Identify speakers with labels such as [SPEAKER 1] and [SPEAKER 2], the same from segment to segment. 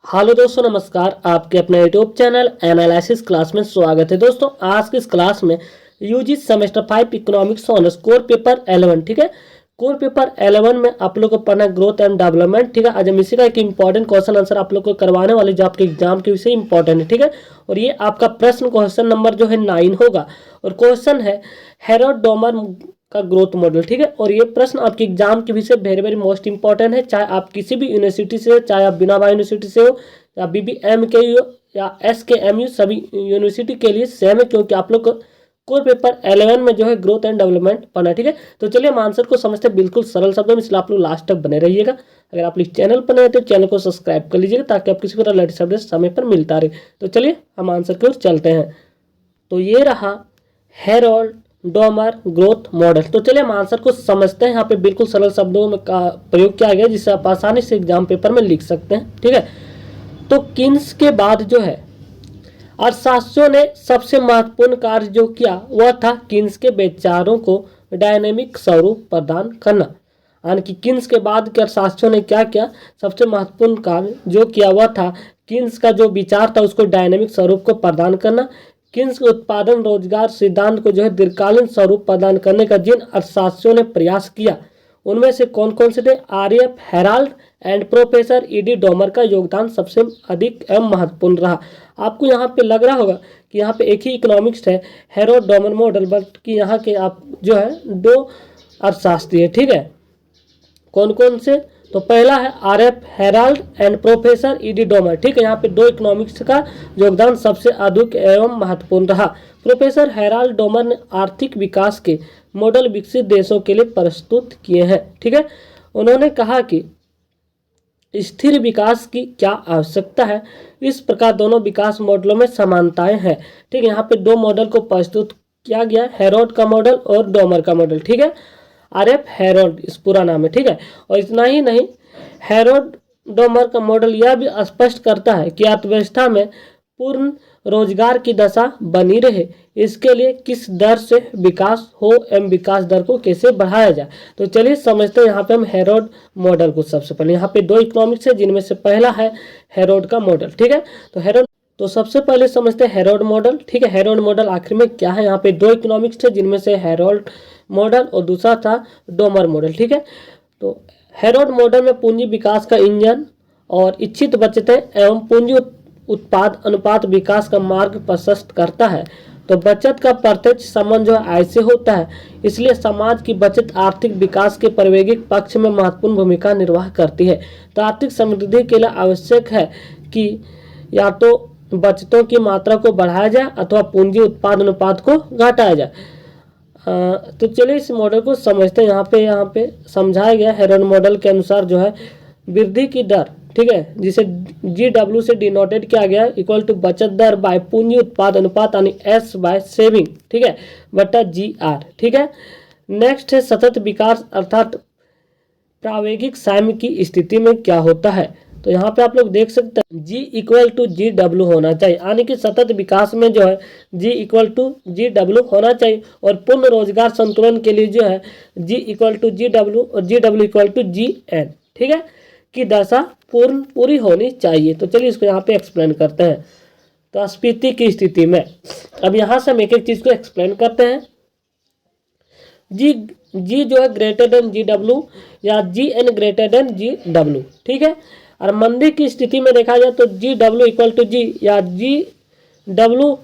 [SPEAKER 1] Hello दोस्तों, नमस्कार। आपके अपने यूट्यूब चैनल एनालिसिस क्लास में स्वागत है। दोस्तों, आज की इस क्लास में UG semester 5 economics honours core paper 11, ठीक है। कोर पेपर 11 में आप लोग को पढ़ना ग्रोथ एंड डेवलपमेंट, ठीक है। आज हम इसी का एक इंपॉर्टेंट क्वेश्चन आंसर आप लोग को करवाने वाले, जो आपके एग्जाम के विषय इंपॉर्टेंट है, ठीक है। और ये आपका क्वेश्चन नंबर जो है 9 होगा। और क्वेश्चन है हेरोड डोमर का ग्रोथ मॉडल, ठीक है। और ये प्रश्न आपके एग्जाम के विषय वेरी वेरी मोस्ट इंपॉर्टेंट है, चाहे आप किसी भी यूनिवर्सिटी से हो, चाहे आप बिना यूनिवर्सिटी से हो, या बीबीएम के हो या एसकेएमयू, सभी यूनिवर्सिटी के लिए सेम है, क्योंकि आप लोग कोर पेपर 11 में जो है ग्रोथ एंड डेवलपमेंट पढ़ना है, ठीक है। तो चलिए हम आंसर को समझते हैं बिल्कुल सरल शब्दों में, इसलिए आप लोग लास्ट तक बने रहिएगा। अगर आप लोग चैनल पर नए हैं तो चैनल को सब्सक्राइब कर लीजिएगा, ताकि आप किसी भी लेटेस्ट अपडेट समय पर मिलता रहे। तो चलिए हम आंसर की ओर चलते हैं। तो ये रहा हेरोल्ड डोमर ग्रोथ मॉडल। तो चलिए हम आंसर को समझते हैं। यहाँ पे बिल्कुल सरल शब्दों में का प्रयोग किया गया, जिससे आप आसानी से एग्जाम पेपर में लिख सकते हैं, ठीक है। तो किन्स के बाद जो है अर्थशास्त्रियों ने सबसे महत्वपूर्ण कार्य जो किया वह था किन्स के विचारों को डायनेमिक स्वरूप प्रदान करना। यानी कि किन्स के बाद के अर्थशास्त्रियों ने क्या किया, सबसे महत्वपूर्ण कार्य जो किया वह था किन्स का जो विचार था उसको डायनेमिक स्वरूप को प्रदान करना। किन्स के उत्पादन रोजगार सिद्धांत को जो है दीर्घकालीन स्वरूप प्रदान करने का जिन अर्थशास्त्रियों ने प्रयास किया उनमें से कौन कौन से थे, RF Herald and professor ED Domar का योगदान सबसे अधिक एवं महत्वपूर्ण रहा। आपको यहाँ पे लग रहा होगा कि यहाँ पे एक ही इकोनॉमिक्स है, हेरोल्ड डोमर मॉडल, बट कि यहाँ के आप जो है दो अर्थशास्त्री है, ठीक है। कौन कौन से, तो पहला है RF Herald and professor ED Domar, ठीक है। यहाँ पे दो इकोनॉमिक्स का योगदान सबसे अधिक एवं महत्वपूर्ण रहा। प्रोफेसर हेराल्ड डोमर ने आर्थिक विकास के मॉडल विकसित देशों के लिए प्रस्तुत किए हैं, ठीक है। उन्होंने कहा कि स्थिर विकास की क्या आवश्यकता है, इस प्रकार दोनों विकास मॉडलों में समानताएं हैं, ठीक है। यहाँ पे दो मॉडल को प्रस्तुत किया गया, हेरोल्ड का मॉडल और डोमर का मॉडल, ठीक है। आरएफ हेरोल्ड इस पूरा नाम है, ठीक है। और इतना ही नहीं, हेरोल्ड डोमर का मॉडल यह भी स्पष्ट करता है कि अर्थव्यवस्था में पूर्ण रोजगार की दशा बनी रहे, इसके लिए किस दर से विकास हो एवं विकास दर को कैसे बढ़ाया जाए। तो चलिए समझते हैं यहाँ पे हम हेरोल्ड मॉडल को। सबसे पहले यहाँ पे दो इकोनॉमिक्स है, जिनमें से पहला है हेरोल्ड का मॉडल, ठीक है। तो सबसे पहले समझते हैं हेरोल्ड मॉडल, ठीक है। हेरोल्ड मॉडल आखिर में क्या है, यहाँ पे दो इकोनॉमिक्स थे, जिनमें से हेरोल्ड मॉडल और दूसरा था डोमर मॉडल, ठीक है। तो हेरोल्ड मॉडल में पूंजी विकास का इंजन और इच्छित बचतें एवं पूंजी उत्पाद अनुपात विकास का मार्ग प्रशस्त करता है। तो बचत का प्रत्यक्ष संबंध जो है आय से होता है, इसलिए समाज की बचत आर्थिक विकास के प्रायोगिक पक्ष में महत्वपूर्ण भूमिका निर्वाह करती है। तो आर्थिक समृद्धि के लिए आवश्यक है कि या तो बचतों की मात्रा को बढ़ाया जाए अथवा पूंजी उत्पाद अनुपात को घटाया जाए। तो चलिए इस मॉडल को समझते हैं। यहाँ पे समझाया गया हेरोल्ड मॉडल के अनुसार जो है वृद्धि की दर, ठीक है, जिसे GW से डिनोटेड किया गया इक्वल टू बचत दर बाय पूंजी उत्पाद अनुपात यानी S बाय सेविंग, ठीक है, बटा GR, ठीक है। नेक्स्ट है सतत विकास अर्थात प्रायोगिक साम्य की स्थिति में क्या होता है। तो यहाँ पे आप लोग देख सकते हैं G इक्वल टू GW होना चाहिए, यानी कि सतत विकास में जो है G इक्वल टू GW होना चाहिए। और पूर्ण रोजगार संतुलन के लिए जो है G इक्वल टू GW और GW इक्वल टू GN, ठीक है, की दशा पूरी होनी चाहिए। तो चलिए इसको यहाँ पे एक्सप्लेन करते हैं। तो अस्फीति की स्थिति में अब यहाँ से हम एक एक चीज को एक्सप्लेन करते हैं। जी जो है ग्रेटर देन GW या GN ग्रेटर देन GW, ठीक है। और मंदी की स्थिति में देखा जाए तो GW इक्वल टू G या GW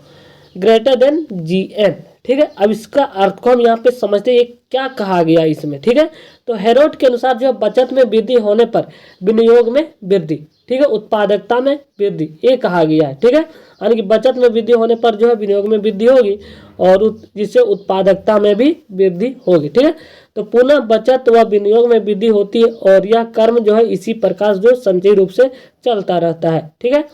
[SPEAKER 1] ग्रेटर देन GN, ठीक है। अब इसका अर्थ को हम यहाँ पे समझते हैं क्या कहा गया इसमें, ठीक है। तो हेरोल्ड के अनुसार जो बचत में वृद्धि होने पर विनियोग में वृद्धि, ठीक है, उत्पादकता में वृद्धि, ये कहा गया है, ठीक है। यानी कि बचत में वृद्धि होने पर जो है विनियोग में वृद्धि होगी और जिससे उत्पादकता में भी वृद्धि होगी, ठीक है। तो पुनः बचत व विनियोग में वृद्धि होती है और यह कर्म जो है इसी प्रकार जो संचयी रूप से चलता रहता है, ठीक है।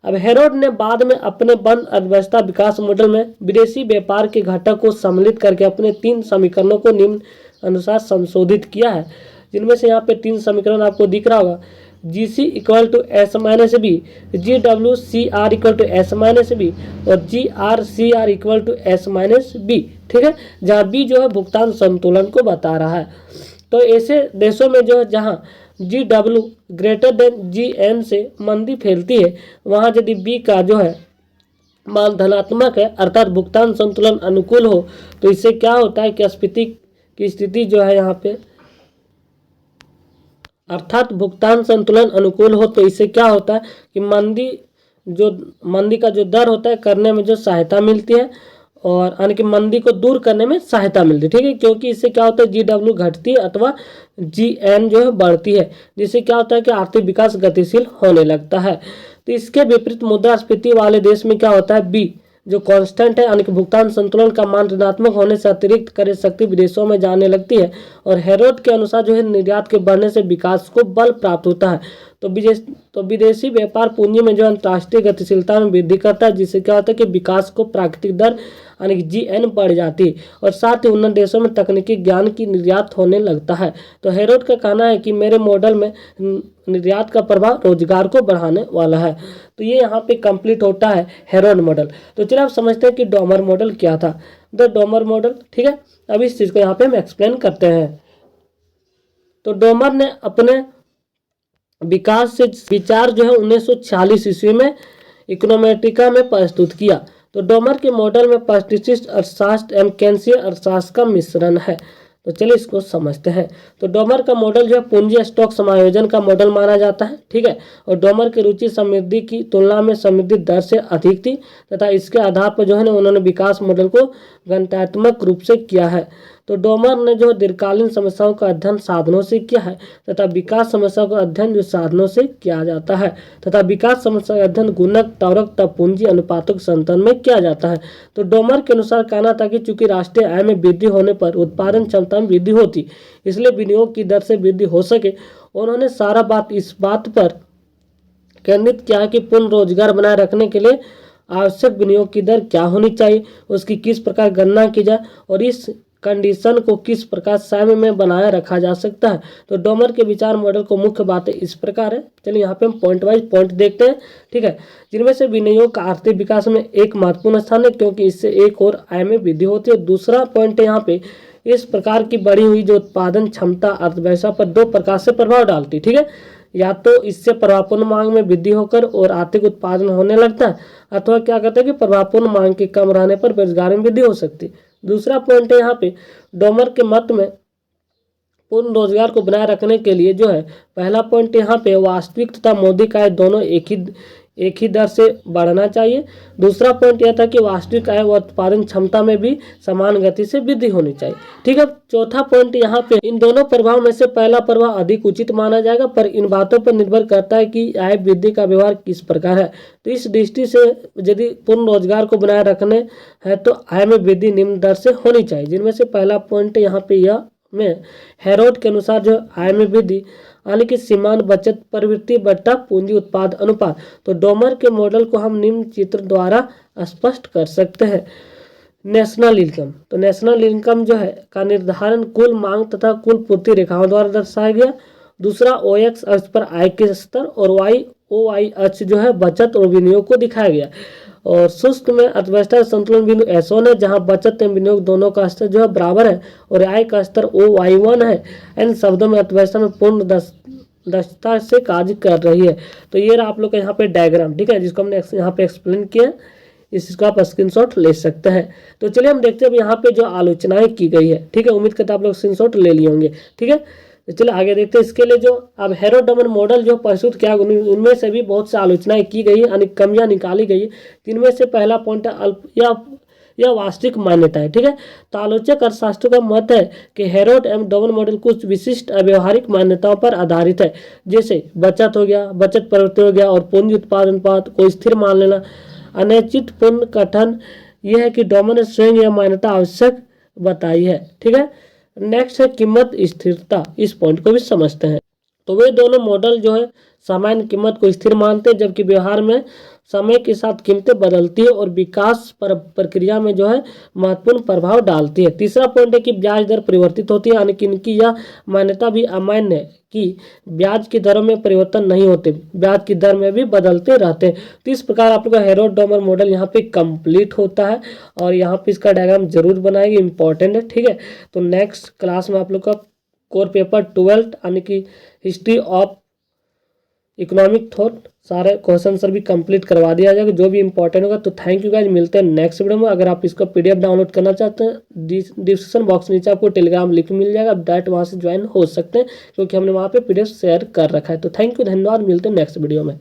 [SPEAKER 1] अब हेरोल्ड ने बाद में अपने बंद अर्थव्यवस्था विकास मॉडल में विदेशी व्यापार के घटक को सम्मिलित करके अपने 3 समीकरणों को निम्न अनुसार संशोधित किया है, जिनमें से यहाँ पे 3 समीकरण आपको दिख रहा होगा। GC equal to S minus B, GWCR equal to S minus B और GRCR equal to S minus B, ठीक है, जहाँ बी जो है भुगतान संतुलन को बता रहा है। तो ऐसे देशों में जो है जहाँ GW ग्रेटर देन GN से मंदी फैलती है, वहाँ यदि B का जो है मान धनात्मक है अर्थात भुगतान संतुलन अनुकूल हो, तो इससे क्या होता है कि स्फीति की स्थिति जो है यहाँ पे अर्थात भुगतान संतुलन अनुकूल हो, तो इससे क्या होता है कि मंदी का जो दर होता है करने में जो सहायता मिलती है, और यानी कि मंदी को दूर करने में सहायता मिलती है। ठीक है, क्योंकि इससे क्या होता है GW घटती है अथवा GN जो है बढ़ती है, जिससे क्या होता है कि आर्थिक विकास गतिशील होने लगता है। तो इसके विपरीत मुद्रास्फीति वाले देश में क्या होता है, B जो कांस्टेंट है यानी कि भुगतान संतुलन का मान ऋणात्मक होने से अतिरिक्त क्रय शक्ति विदेशों में जाने लगती है, और हेरोड के अनुसार जो है निर्यात के बढ़ने से विकास को बल प्राप्त होता है। तो विदेशी व्यापार पूंजी में जो अंतर्राष्ट्रीय गतिशीलता में वृद्धि करता है, जिससे क्या होता है कि विकास को प्राकृतिक दर यानी कि GN बढ़ जाती है, और साथ ही उन्नत देशों में तकनीकी ज्ञान की निर्यात होने लगता है। तो हेरोड का कहना है कि मेरे मॉडल में निर्यात का प्रभाव रोजगार को बढ़ाने वाला है। तो ये यहाँ पे कंप्लीट होता है हेरोड मॉडल। तो चलिए आप समझते हैं कि डोमर मॉडल क्या था। द डोमर मॉडल, ठीक है, अब इस चीज़ को यहाँ पे हम एक्सप्लेन करते हैं। तो डोमर ने अपने विकास से विचार जो है 1946 ईस्वी में इकोनोमेट्रिका में प्रस्तुत किया। तो डोमर के मॉडल में पैस्टिसिस्ट अर्थशास्त्र एवं केंसियन अर्थशास्त्र का मिश्रण है। तो चलिए इसको समझते हैं। तो डोमर का मॉडल जो है पूंजी स्टॉक समायोजन का मॉडल माना जाता है, ठीक है, और डोमर की रुचि समृद्धि की तुलना में समृद्धि दर से अधिक थी, तथा इसके आधार पर जो है ना उन्होंने विकास मॉडल को गणितात्मक रूप से किया है। तो डोमर ने जो दीर्घकालीन समस्याओं का अध्ययन साधनों से किया है, तथा विकास समस्याओं का अध्ययन जो साधनों से किया जाता है, तथा विकास समस्या का अध्ययन गुणक त्वरक तथा पूंजी अनुपातों के संतुलन में किया जाता है। तो डोमर के अनुसार कहना था कि चूंकि राष्ट्रीय आय में वृद्धि होने पर उत्पादन क्षमता में वृद्धि होती, इसलिए विनियोग की दर से वृद्धि हो सके, उन्होंने सारा बात इस बात पर केंद्रित किया कि पूर्ण रोजगार बनाए रखने के लिए आवश्यक विनियोग की दर क्या होनी चाहिए, उसकी किस प्रकार गणना की जाए, और इस कंडीशन को किस प्रकार समय में बनाए रखा जा सकता है। तो डोमर के विचार मॉडल को मुख्य बातें इस प्रकार है। चलिए यहाँ पे हम पॉइंट वाइज पॉइंट देखते हैं, ठीक है, जिनमें से विनियोग का आर्थिक विकास में एक महत्वपूर्ण स्थान है, क्योंकि इससे एक और आय में वृद्धि होती है। दूसरा पॉइंट है यहाँ पे इस प्रकार की बढ़ी हुई जो उत्पादन क्षमता अर्थव्यवस्था पर दो प्रकार से प्रभाव डालती है, ठीक है, या तो इससे प्रभावपूर्ण मांग में वृद्धि होकर और आर्थिक उत्पादन होने लगता है, अथवा क्या कहते हैं कि प्रभावपूर्ण मांग के कम रहने पर बेरोजगारी में वृद्धि हो सकती है। दूसरा पॉइंट है यहाँ पे डोमर के मत में पूर्ण रोजगार को बनाए रखने के लिए जो है पहला पॉइंट यहाँ पे वास्तविक तथा मौद्रिक आय दोनों एक ही दर से बढ़ना चाहिए। दूसरा पॉइंट यह था कि वास्तविक आय व उत्पादन क्षमता में भी समान गति से वृद्धि होनी चाहिए, ठीक है। चौथा पॉइंट यहाँ पे इन दोनों प्रभाव में से पहला प्रभाव अधिक उचित माना जाएगा, पर इन बातों पर निर्भर करता है कि आय वृद्धि का व्यवहार किस प्रकार है। तो इस दृष्टि से यदि पूर्ण रोजगार को बनाए रखने है तो आय में वृद्धि निम्न दर से होनी चाहिए, जिनमें से पहला पॉइंट यहाँ पे यह में हेरोड के अनुसार जो आय में वृद्धि यानी कि सीमांत बचत प्रवृत्ति बट्टा पूंजी उत्पाद अनुपात। तो डोमर के मॉडल को हम निम्न चित्र द्वारा स्पष्ट कर सकते हैं। नेशनल इनकम, तो नेशनल इनकम जो है का निर्धारण कुल मांग तथा कुल पूर्ति रेखाओं द्वारा दर्शाया गया। दूसरा OX अक्ष पर आय के स्तर और OY अक्ष जो है बचत और विनियोग को दिखाया गया। और शुष्क में अर्थव्यवस्था संतुलन बिंदु S1 है, जहां बचत एवं विनियोग दोनों का स्तर जो है बराबर है, और आय का स्तर OY1 है। इन शब्दों में अर्थव्यवस्था में पूर्ण दक्षता से कार्य कर रही है। तो ये रहा आप लोग का यहाँ पे डायग्राम, ठीक है, जिसको हमने यहाँ पे एक्सप्लेन किया, इसका आप स्क्रीनशॉट ले सकते हैं। तो चलिए हम देखते हैं अब यहाँ पे जो आलोचनाएं की गई है, ठीक है, उम्मीद करते हैं आप लोग स्क्रीनशॉट ले लिए होंगे, ठीक है। तो चलिए आगे देखते हैं। इसके लिए जो अब हेरोड-डोमर मॉडल जो प्रस्तुत किया उनमें से भी बहुत सी आलोचनाएं की गई है, यानी कमियां निकाली गई है। जिनमें से पहला पॉइंट है यह वास्तविक मान्यता है, ठीक है। तो आलोचक अर्थशास्त्रों का मत है कि हेरोड एवं डोमर मॉडल कुछ विशिष्ट अव्यवहारिक मान्यताओं पर आधारित है, जैसे बचत हो गया, बचत प्रवृत्ति हो गया, और पूंजी उत्पादन अनुपात को स्थिर मान लेना। अनिश्चित पूर्ण कथन यह है कि डोमर ने स्वयं यह मान्यता आवश्यक बताई है, ठीक है। नेक्स्ट है कीमत स्थिरता, इस पॉइंट को भी समझते हैं। तो वे दोनों मॉडल जो है सामान्य कीमत को स्थिर मानते हैं, जबकि व्यवहार में समय के साथ कीमतें बदलती है और विकास प्रक्रिया में जो है महत्वपूर्ण प्रभाव डालती है। तीसरा पॉइंट है कि ब्याज दर परिवर्तित होती है, यानी कि इनकी यह मान्यता भी अमान्य है कि ब्याज की दरों में परिवर्तन नहीं होते, ब्याज की दर में भी बदलते रहते हैं। तो इस प्रकार आप लोग का हेरोड-डोमर मॉडल यहाँ पे कंप्लीट होता है, और यहाँ पे इसका डायग्राम जरूर बनाएंगे, इंपॉर्टेंट है, ठीक है। तो नेक्स्ट क्लास में आप लोग का कोर पेपर 12 यानी कि हिस्ट्री ऑफ इकोनॉमिक थॉट सारे क्वेश्चन आंसर भी कंप्लीट करवा दिया जाएगा जो भी इंपॉर्टेंट होगा। तो थैंक यू गाइज, मिलते हैं नेक्स्ट वीडियो में। अगर आप इसका पीडीएफ डाउनलोड करना चाहते हैं, डिस्क्रिप्शन बॉक्स नीचे आपको टेलीग्राम लिंक मिल जाएगा, आप डायरेक्ट वहाँ से ज्वाइन हो सकते हैं क्योंकि हमने वहाँ पे पीडीएफ शेयर कर रखा है। तो थैंक यू, धन्यवाद, मिलते हैं नेक्स्ट वीडियो में।